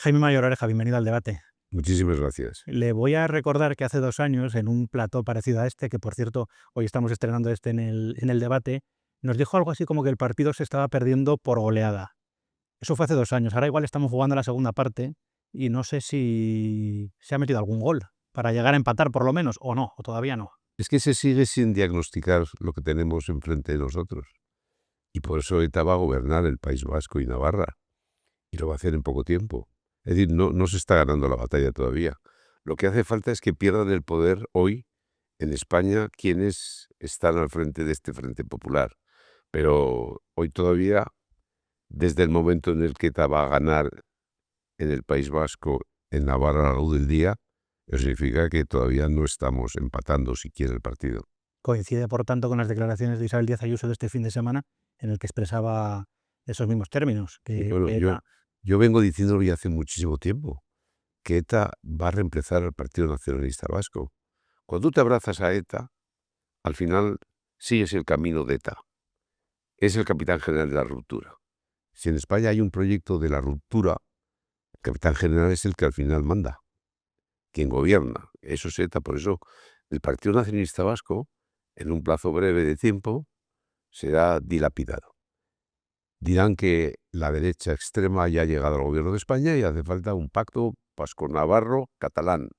Jaime Mayor Oreja, bienvenido al debate. Muchísimas gracias. Le voy a recordar que hace 2 años, en un plató parecido a este, que por cierto, hoy estamos estrenando este en el debate, nos dijo algo así como que el partido se estaba perdiendo por goleada. Eso fue hace 2 años. Ahora igual estamos jugando la segunda parte y no sé si se ha metido algún gol para llegar a empatar por lo menos, o no, o todavía no. Es que se sigue sin diagnosticar lo que tenemos enfrente de nosotros. Y por eso ETA va a gobernar el País Vasco y Navarra. Y lo va a hacer en poco tiempo. Es decir, no se está ganando la batalla todavía. Lo que hace falta es que pierdan el poder hoy en España quienes están al frente de este Frente Popular. Pero hoy todavía, desde el momento en el que ETA va a ganar en el País Vasco, en Navarra a la luz del día, eso significa que todavía no estamos empatando siquiera el partido. Coincide, por tanto, con las declaraciones de Isabel Díaz Ayuso de este fin de semana, en el que expresaba esos mismos términos, que Bueno, ETA... yo vengo diciéndolo ya hace muchísimo tiempo, que ETA va a reemplazar al Partido Nacionalista Vasco. Cuando tú te abrazas a ETA, al final sí es el camino de ETA. Es el capitán general de la ruptura. Si en España hay un proyecto de la ruptura, el capitán general es el que al final manda, quien gobierna. Eso es ETA. Por eso el Partido Nacionalista Vasco, en un plazo breve de tiempo, será dilapidado. Dirán que la derecha extrema ya ha llegado al gobierno de España y hace falta un pacto vasco-navarro-catalán.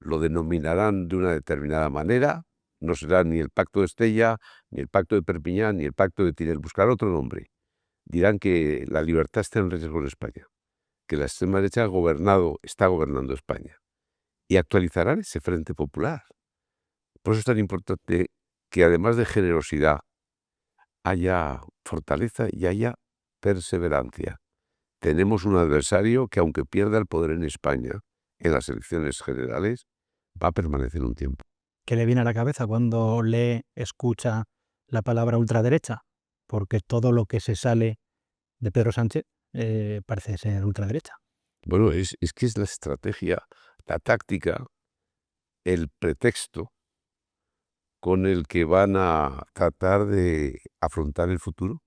Lo denominarán de una determinada manera, no será ni el pacto de Estella, ni el pacto de Perpiñán, ni el pacto de Tinel, buscar otro nombre. Dirán que la libertad está en riesgo en España, que la extrema derecha está gobernando España, y actualizarán ese Frente Popular. Por eso es tan importante que además de generosidad haya fortaleza y haya perseverancia. Tenemos un adversario que, aunque pierda el poder en España en las elecciones generales, va a permanecer un tiempo. ¿Qué le viene a la cabeza cuando escucha la palabra ultraderecha? Porque todo lo que se sale de Pedro Sánchez parece ser ultraderecha. Bueno, es que es la estrategia, la táctica, el pretexto con el que van a tratar de afrontar el futuro.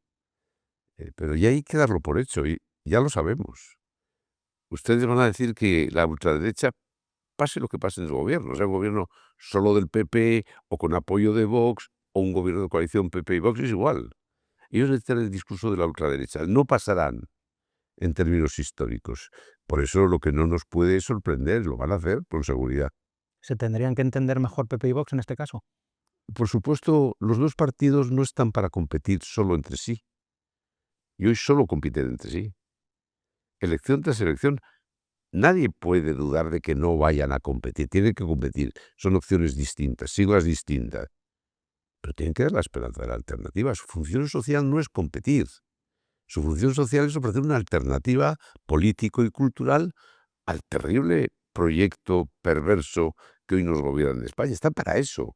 Pero ya hay que darlo por hecho, y ya lo sabemos. Ustedes van a decir que la ultraderecha, pase lo que pase en el gobierno, sea un gobierno solo del PP o con apoyo de Vox o un gobierno de coalición PP y Vox, es igual. Ellos necesitan el discurso de la ultraderecha. No pasarán en términos históricos. Por eso lo que no nos puede sorprender, lo van a hacer con seguridad. ¿Se tendrían que entender mejor PP y Vox en este caso? Por supuesto, los dos partidos no están para competir solo entre sí. Y hoy solo compiten entre sí. Elección tras elección, nadie puede dudar de que no vayan a competir. Tienen que competir. Son opciones distintas, siglas distintas. Pero tienen que dar la esperanza de la alternativa. Su función social no es competir. Su función social es ofrecer una alternativa político y cultural al terrible proyecto perverso que hoy nos gobierna en España. Están para eso.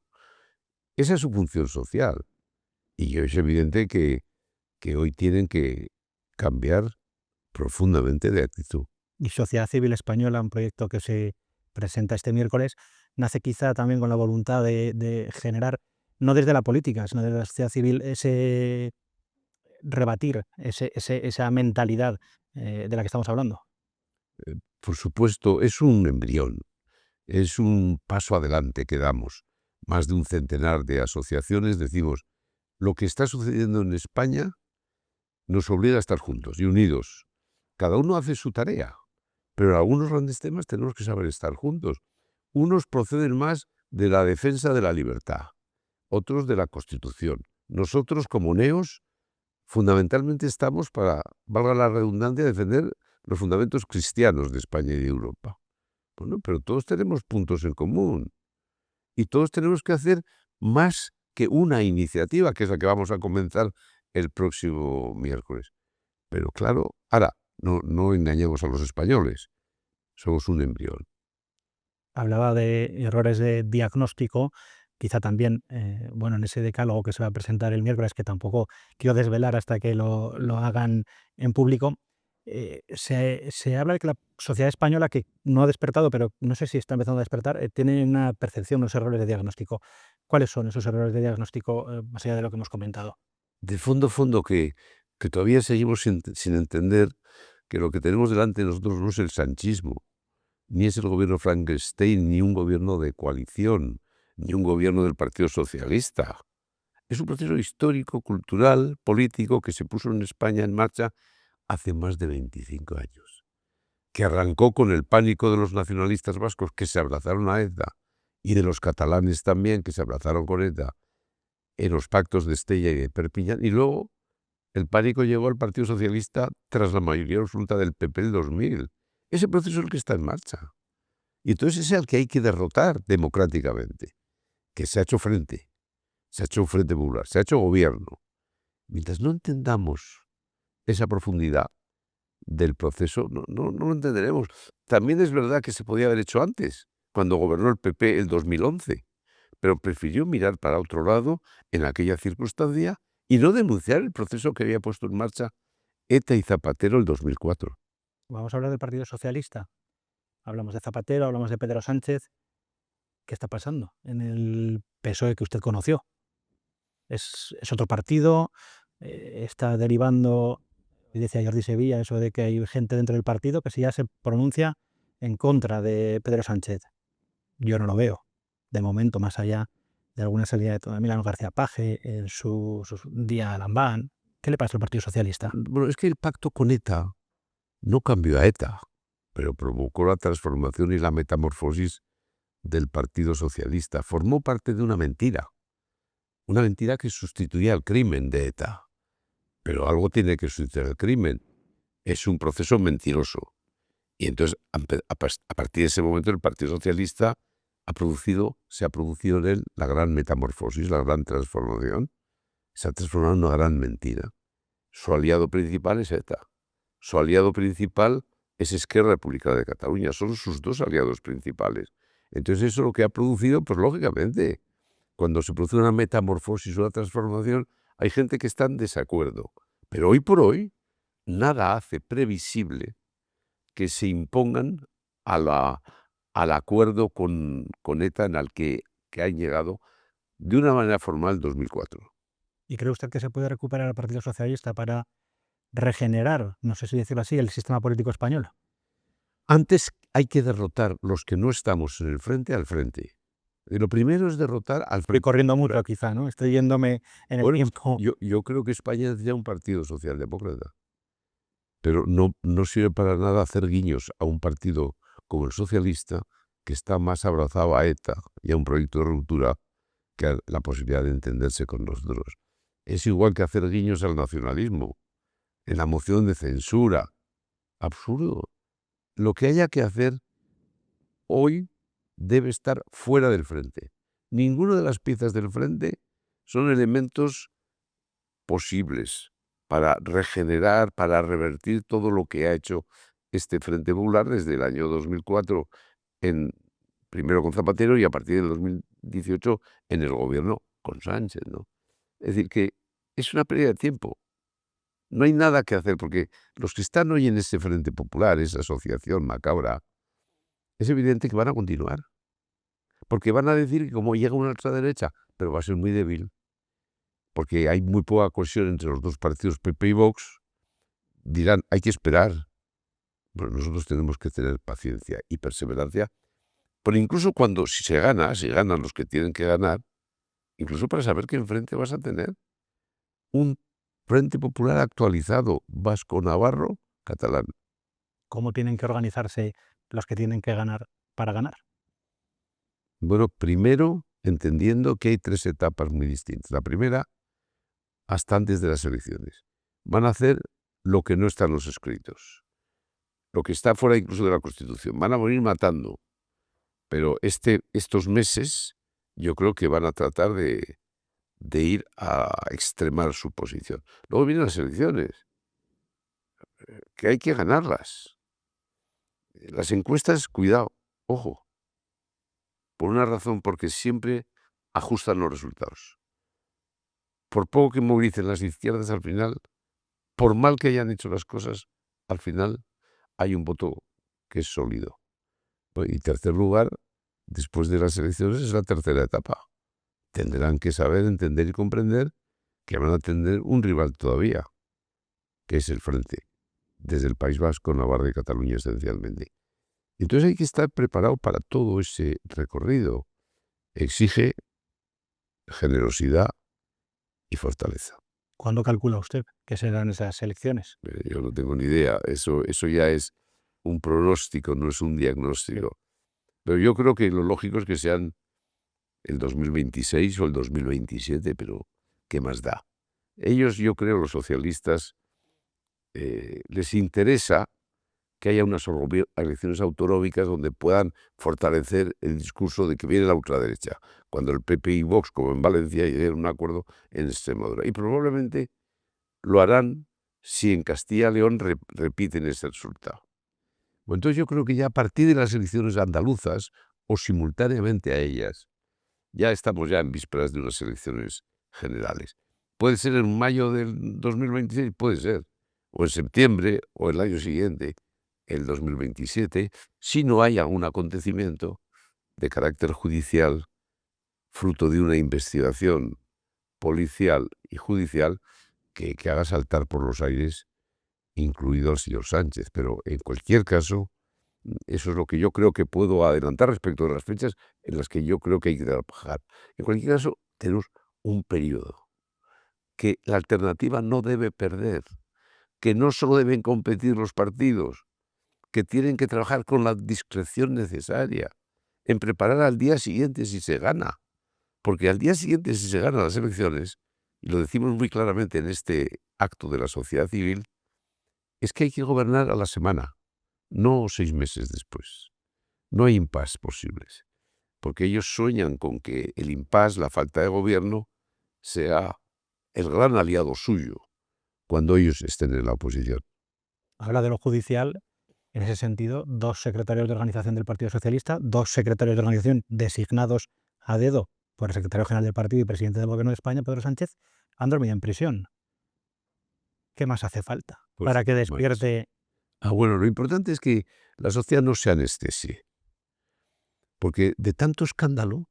Esa es su función social. Y es evidente que hoy tienen que cambiar profundamente de actitud. Y Sociedad Civil Española, un proyecto que se presenta este miércoles, nace quizá también con la voluntad de generar, no desde la política, sino desde la sociedad civil, rebatir esa mentalidad de la que estamos hablando. Por supuesto, es un embrión, es un paso adelante que damos. Más de un centenar de asociaciones decimos, lo que está sucediendo en España nos obliga a estar juntos y unidos. Cada uno hace su tarea, pero en algunos grandes temas tenemos que saber estar juntos. Unos proceden más de la defensa de la libertad, otros de la Constitución. Nosotros, como neos, fundamentalmente estamos para, valga la redundancia, defender los fundamentos cristianos de España y de Europa. Bueno, pero todos tenemos puntos en común y todos tenemos que hacer más que una iniciativa, que es la que vamos a comenzar el próximo miércoles. Pero claro, ahora, no engañemos a los españoles, somos un embrión. Hablaba de errores de diagnóstico, quizá también, en ese decálogo que se va a presentar el miércoles, que tampoco quiero desvelar hasta que lo hagan en público, se habla de que la sociedad española, que no ha despertado, pero no sé si está empezando a despertar, tiene una percepción, unos errores de diagnóstico. ¿Cuáles son esos errores de diagnóstico, más allá de lo que hemos comentado? De fondo, que todavía seguimos sin entender que lo que tenemos delante de nosotros no es el sanchismo, ni es el gobierno Frankenstein, ni un gobierno de coalición, ni un gobierno del Partido Socialista. Es un proceso histórico, cultural, político que se puso en España en marcha hace más de 25 años, que arrancó con el pánico de los nacionalistas vascos que se abrazaron a ETA y de los catalanes también que se abrazaron con ETA en los pactos de Estella y de Perpiñán, y luego el pánico llegó al Partido Socialista tras la mayoría absoluta del PP en 2000. Ese proceso es el que está en marcha. Y entonces ese es el que hay que derrotar democráticamente, que se ha hecho frente popular, se ha hecho gobierno. Mientras no entendamos esa profundidad del proceso, no lo entenderemos. También es verdad que se podía haber hecho antes, cuando gobernó el PP el 2011, pero prefirió mirar para otro lado en aquella circunstancia y no denunciar el proceso que había puesto en marcha ETA y Zapatero el 2004. Vamos a hablar del Partido Socialista. Hablamos de Zapatero, hablamos de Pedro Sánchez. ¿Qué está pasando en el PSOE que usted conoció? ¿Es otro partido? ¿Está derivando, hoy decía Jordi Sevilla, eso de que hay gente dentro del partido que si ya se pronuncia en contra de Pedro Sánchez? Yo no lo veo, de momento, más allá de alguna salida de Milano García Paje, en su día Lambán. ¿Qué le pasa al Partido Socialista? Bueno, es que el pacto con ETA no cambió a ETA, pero provocó la transformación y la metamorfosis del Partido Socialista. Formó parte de una mentira que sustituía al crimen de ETA. Pero algo tiene que sustituir el crimen. Es un proceso mentiroso. Y entonces, a partir de ese momento, el Partido Socialista se ha producido en él la gran metamorfosis, la gran transformación. Se ha transformado en una gran mentira. Su aliado principal es ETA. Su aliado principal es Esquerra Republicana de Cataluña. Son sus dos aliados principales. Entonces eso lo que ha producido, pues lógicamente, cuando se produce una metamorfosis, una transformación, hay gente que está en desacuerdo. Pero hoy por hoy, nada hace previsible que se impongan al acuerdo con ETA en el que han llegado de una manera formal en 2004. ¿Y cree usted que se puede recuperar al Partido Socialista para regenerar, no sé si decirlo así, el sistema político español? Antes hay que derrotar los que no estamos en el frente al frente. Y lo primero es derrotar al Estoy frente. corriendo mucho quizá, ¿no? Estoy yéndome en el Bueno, tiempo. yo creo que España necesita un partido socialdemócrata. Pero no sirve para nada hacer guiños a un partido como el socialista, que está más abrazado a ETA y a un proyecto de ruptura que a la posibilidad de entenderse con nosotros. Es igual que hacer guiños al nacionalismo, en la moción de censura. Absurdo. Lo que haya que hacer hoy debe estar fuera del frente. Ninguna de las piezas del frente son elementos posibles para regenerar, para revertir todo lo que ha hecho este Frente Popular desde el año 2004, primero con Zapatero y a partir del 2018 en el gobierno con Sánchez, ¿no? Es decir, que es una pérdida de tiempo. No hay nada que hacer, porque los que están hoy en ese Frente Popular, esa asociación macabra, es evidente que van a continuar. Porque van a decir que como llega una ultraderecha, pero va a ser muy débil, porque hay muy poca cohesión entre los dos partidos, PP y Vox, dirán, hay que esperar. Bueno, nosotros tenemos que tener paciencia y perseverancia, pero incluso cuando si ganan los que tienen que ganar, incluso para saber que enfrente vas a tener un Frente Popular actualizado, vasco-navarro, catalán. ¿Cómo tienen que organizarse los que tienen que ganar para ganar? Bueno, primero, entendiendo que hay tres etapas muy distintas. La primera, hasta antes de las elecciones. Van a hacer lo que no está en los escritos, lo que está fuera incluso de la Constitución. Van a morir matando, pero estos meses yo creo que van a tratar de ir a extremar su posición. Luego vienen las elecciones, que hay que ganarlas. Las encuestas, cuidado, ojo, por una razón, porque siempre ajustan los resultados. Por poco que movilicen las izquierdas, al final, por mal que hayan hecho las cosas, al final hay un voto que es sólido. Y tercer lugar, después de las elecciones, es la tercera etapa. Tendrán que saber, entender y comprender que van a tener un rival todavía, que es el Frente desde el País Vasco, Navarra y Cataluña esencialmente. Entonces hay que estar preparado para todo ese recorrido. Exige generosidad y fortaleza. ¿Cuándo calcula usted que serán esas elecciones? Yo no tengo ni idea. Eso ya es un pronóstico, no es un diagnóstico. Pero yo creo que lo lógico es que sean el 2026 o el 2027, pero ¿qué más da? Ellos, yo creo, los socialistas, les interesa que haya unas elecciones autonómicas donde puedan fortalecer el discurso de que viene la ultraderecha, cuando el PP y Vox, como en Valencia, lleguen a un acuerdo en Extremadura. Y probablemente lo harán si en Castilla y León repiten ese resultado. Bueno, entonces yo creo que ya a partir de las elecciones andaluzas, o simultáneamente a ellas, ya estamos ya en vísperas de unas elecciones generales. Puede ser en mayo del 2026, puede ser, o en septiembre, o el año siguiente, el 2027, si no hay algún acontecimiento de carácter judicial, fruto de una investigación policial y judicial que haga saltar por los aires, incluido al señor Sánchez. Pero en cualquier caso, eso es lo que yo creo que puedo adelantar respecto de las fechas en las que yo creo que hay que trabajar. En cualquier caso, tenemos un periodo que la alternativa no debe perder, que no solo deben competir los partidos, que tienen que trabajar con la discreción necesaria en preparar al día siguiente si se gana. Porque al día siguiente, si se ganan las elecciones, y lo decimos muy claramente en este acto de la sociedad civil, es que hay que gobernar a la semana, no 6 meses después. No hay impasse posibles, porque ellos sueñan con que el impasse, la falta de gobierno, sea el gran aliado suyo cuando ellos estén en la oposición. Habla de lo judicial. En ese sentido, 2 secretarios de organización del Partido Socialista, 2 secretarios de organización designados a dedo por el secretario general del partido y presidente del Gobierno de España, Pedro Sánchez, han dormido en prisión. ¿Qué más hace falta Pues, para que más. despierte? Bueno, lo importante es que la sociedad no se anestesie, porque de tanto escándalo,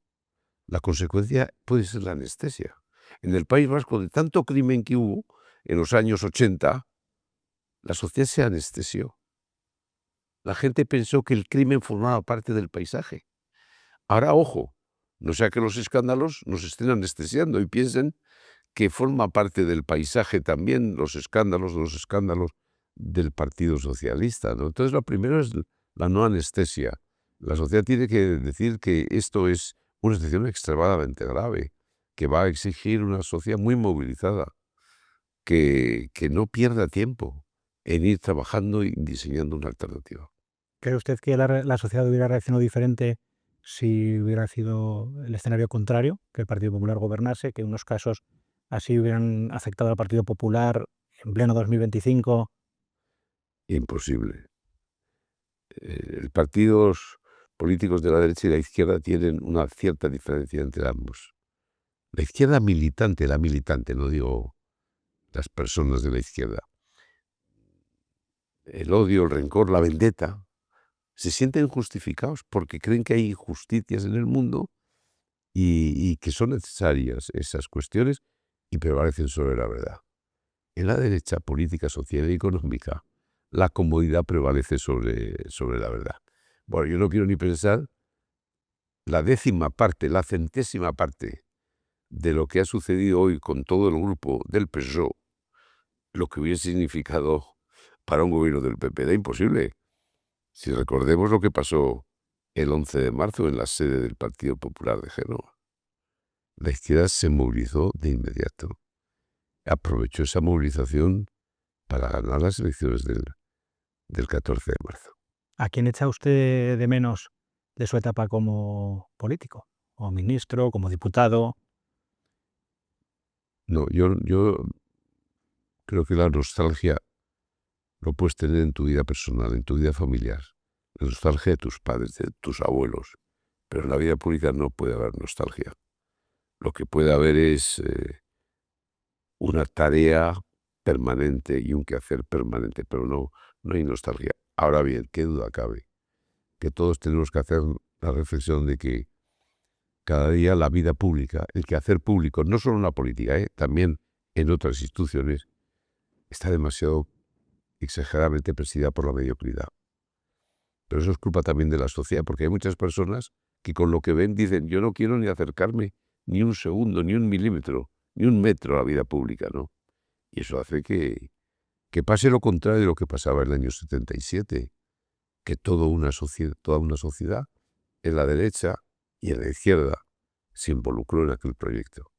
la consecuencia puede ser la anestesia. En el País Vasco, de tanto crimen que hubo en los años 80, la sociedad se anestesió. La gente pensó que el crimen formaba parte del paisaje. Ahora, ojo, no sea que los escándalos nos estén anestesiando y piensen que forma parte del paisaje también los escándalos del Partido Socialista, ¿no? Entonces, lo primero es la no anestesia. La sociedad tiene que decir que esto es una situación extremadamente grave, que va a exigir una sociedad muy movilizada, que no pierda tiempo en ir trabajando y diseñando una alternativa. ¿Cree usted que la sociedad hubiera reaccionado diferente si hubiera sido el escenario contrario, que el Partido Popular gobernase, que unos casos así hubieran afectado al Partido Popular en pleno 2025? Imposible. Los partidos políticos de la derecha y la izquierda tienen una cierta diferencia entre ambos. La izquierda militante, no digo las personas de la izquierda, el odio, el rencor, la vendetta, se sienten justificados porque creen que hay injusticias en el mundo y que son necesarias esas cuestiones y prevalecen sobre la verdad. En la derecha política, social y económica, la comodidad prevalece sobre la verdad. Bueno, yo no quiero ni pensar la 10ª parte, la 100ª parte de lo que ha sucedido hoy con todo el grupo del PSOE, lo que hubiese significado para un gobierno del PP. Era imposible. Si recordemos lo que pasó el 11 de marzo en la sede del Partido Popular de Génova. La izquierda se movilizó de inmediato. Aprovechó esa movilización para ganar las elecciones del 14 de marzo. ¿A quién echa usted de menos de su etapa como político? ¿Como ministro, como diputado? No, yo creo que la nostalgia lo puedes tener en tu vida personal, en tu vida familiar. La nostalgia de tus padres, de tus abuelos. Pero en la vida pública no puede haber nostalgia. Lo que puede haber es una tarea permanente y un quehacer permanente, pero no hay nostalgia. Ahora bien, qué duda cabe, que todos tenemos que hacer la reflexión de que cada día la vida pública, el quehacer público, no solo en la política, también en otras instituciones, está demasiado exageradamente presidida por la mediocridad. Pero eso es culpa también de la sociedad, porque hay muchas personas que con lo que ven dicen, yo no quiero ni acercarme ni un segundo, ni un milímetro, ni un metro a la vida pública, ¿no? Y eso hace que pase lo contrario de lo que pasaba en el año 77, que toda una sociedad, en la derecha y en la izquierda, se involucró en aquel proyecto.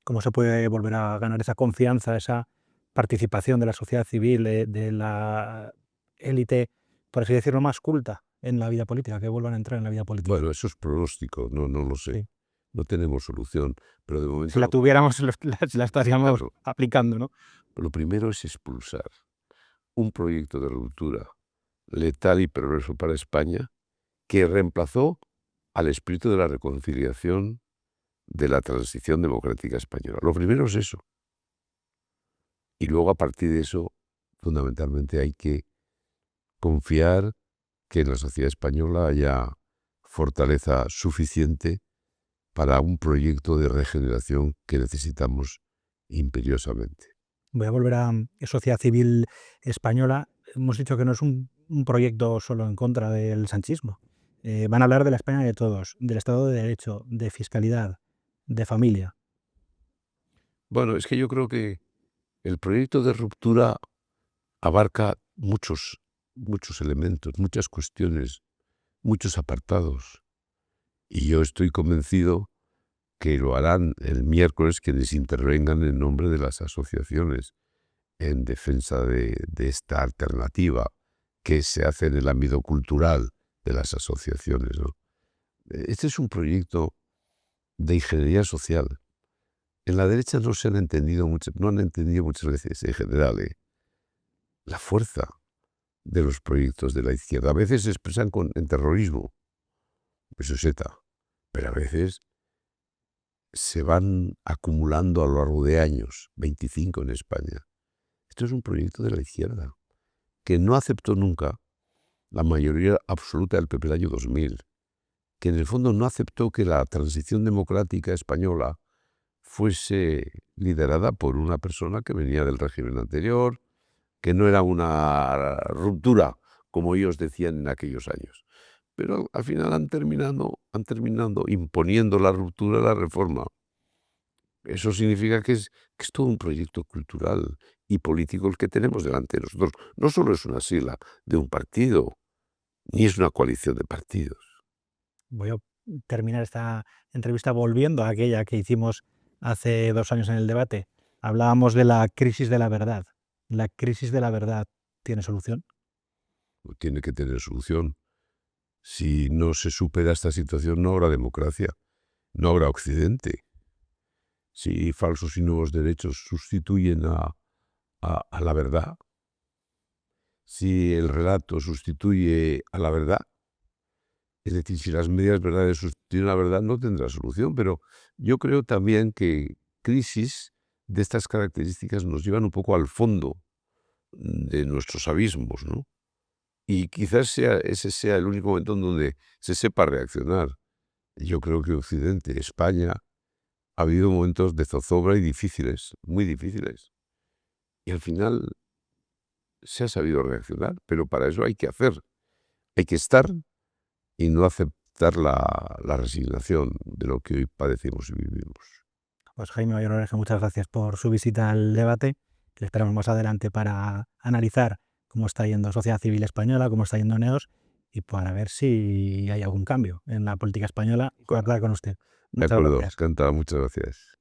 ¿Cómo se puede volver a ganar esa confianza, esa participación de la sociedad civil, de la élite, por así decirlo, más culta en la vida política, que vuelvan a entrar en la vida política? Bueno, eso es pronóstico, no lo sé. Sí. No tenemos solución, pero de Si momento la tuviéramos, la estaríamos claro, aplicando, ¿no? lo primero es expulsar un proyecto de ruptura letal y perverso para España que reemplazó al espíritu de la reconciliación de la transición democrática española. Lo primero es eso. Y luego, a partir de eso, fundamentalmente hay que confiar que en la sociedad española haya fortaleza suficiente para un proyecto de regeneración que necesitamos imperiosamente. Voy a volver a sociedad civil española. Hemos dicho que no es un proyecto solo en contra del sanchismo. Van a hablar de la España de todos, del Estado de Derecho, de fiscalidad, de familia. Bueno, es que yo creo que el proyecto de ruptura abarca muchos elementos, muchas cuestiones, muchos apartados. Y yo estoy convencido que lo harán el miércoles quienes intervengan en nombre de las asociaciones en defensa de esta alternativa que se hace en el ámbito cultural de las asociaciones, ¿no? Este es un proyecto de ingeniería social. En la derecha no han entendido muchas veces, en general, la fuerza de los proyectos de la izquierda. A veces se expresan en terrorismo, eso es ETA, pero a veces se van acumulando a lo largo de años, 25 en España. Esto es un proyecto de la izquierda, que no aceptó nunca la mayoría absoluta del PP del año 2000, que en el fondo no aceptó que la transición democrática española fuese liderada por una persona que venía del régimen anterior, que no era una ruptura, como ellos decían en aquellos años. Pero al final han terminado imponiendo la ruptura, la reforma. Eso significa que es todo un proyecto cultural y político el que tenemos delante de nosotros. No solo es una sigla de un partido, ni es una coalición de partidos. Voy a terminar esta entrevista volviendo a aquella que hicimos hace 2 años en el debate. Hablábamos de la crisis de la verdad. ¿La crisis de la verdad tiene solución? Tiene que tener solución. Si no se supera esta situación, no habrá democracia, no habrá Occidente. Si falsos y nuevos derechos sustituyen a la verdad, si el relato sustituye a la verdad, es decir, si las medias verdades sustituyen a la verdad, no tendrá solución. Pero yo creo también que crisis de estas características nos llevan un poco al fondo de nuestros abismos, ¿no? Y quizás ese sea el único momento en donde se sepa reaccionar. Yo creo que Occidente, España, ha habido momentos de zozobra y difíciles, muy difíciles. Y al final se ha sabido reaccionar, pero para eso hay que estar y no aceptar la resignación de lo que hoy padecemos y vivimos. Pues Jaime Mayor Oreja, muchas gracias por su visita al debate. Le esperamos más adelante para analizar cómo está yendo Sociedad Civil Española, cómo está yendo NEOS y para ver si hay algún cambio en la política española y contar con usted. De Muchas acuerdo, gracias. encantado, muchas gracias.